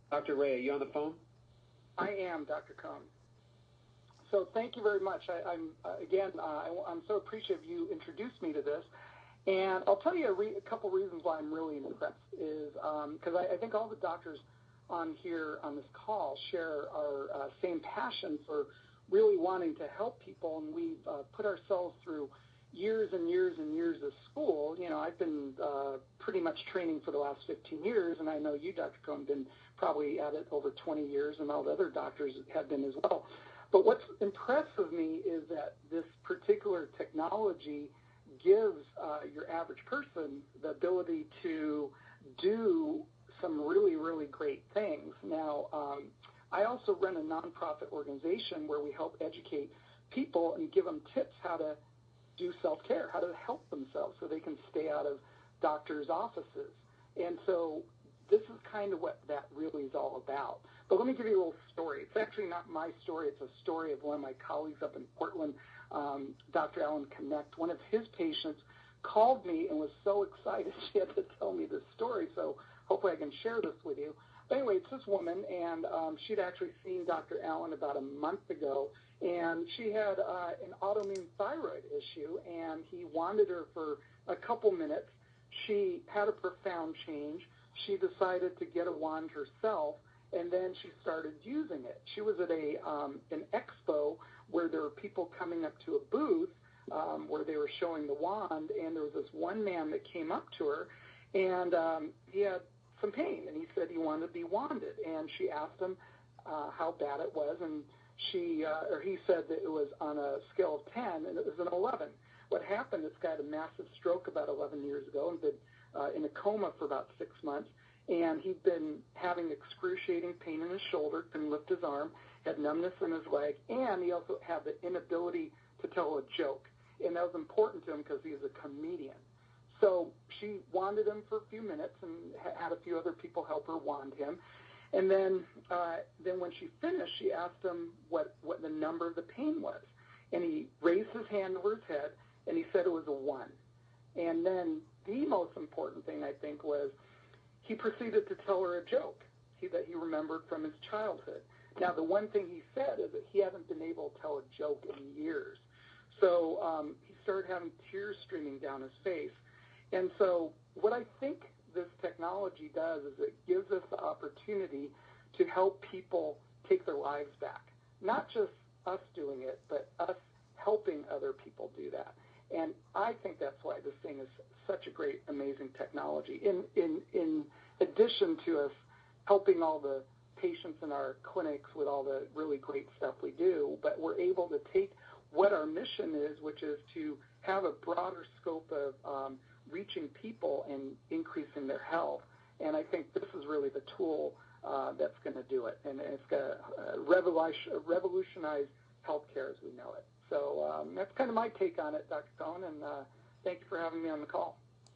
Dr. Ray, are you on the phone? I am, Dr. Cohn. So thank you very much. I'm so appreciative you introduced me to this. And I'll tell you a couple reasons why I'm really impressed is because I think all the doctors on here on this call share our same passion for really wanting to help people, and we've put ourselves through years and years and years of school. You know, I've been pretty much training for the last 15 years, and I know you, Dr. Cohn, been probably at it over 20 years, and all the other doctors have been as well. But what's impressive me is that this particular technology gives your average person the ability to do some really, really great things. Now, I also run a nonprofit organization where we help educate people and give them tips how to do self-care, how to help themselves so they can stay out of doctors' offices. And so this is kind of what that really is all about. But let me give you a little story. It's actually not my story. It's a story of one of my colleagues up in Portland, Dr. Alan Connect. One of his patients called me and was so excited she had to tell me this story, so hopefully I can share this with you. But anyway, it's this woman, and she'd actually seen Dr. Allen about a month ago, and she had an autoimmune thyroid issue, and he wanted her for a couple minutes. She had a profound change. She decided to get a wand herself, and then she started using it. She was at an expo where there were people coming up to a booth where they were showing the wand, and there was this one man that came up to her, and he had some pain, and he said he wanted to be wanded. And she asked him how bad it was, and he said that it was on a scale of 10, and it was an 11. What happened, this guy had a massive stroke about 11 years ago and been in a coma for about 6 months, and he'd been having excruciating pain in his shoulder, couldn't lift his arm, had numbness in his leg, and he also had the inability to tell a joke. And that was important to him because he was a comedian. So she wanded him for a few minutes and had a few other people help her wand him. And then when she finished, she asked him what the number of the pain was. And he raised his hand over his head, and he said it was a 1. And then the most important thing, I think, was he proceeded to tell her a joke that he remembered from his childhood. Now, the one thing he said is that he hadn't been able to tell a joke in years. So he started having tears streaming down his face. And so what I think this technology does is it gives us the opportunity to help people take their lives back. Not just us doing it, but us helping other people do that. And I think that's why this thing is such a great, amazing technology. In addition to us helping all the patients in our clinics with all the really great stuff we do, but we're able to take what our mission is, which is to have a broader scope of reaching people and increasing their health. And I think this is really the tool that's going to do it. And it's going to revolutionize healthcare as we know it. So that's kind of my take on it, Dr. Cohn, and thank you for having me on the call.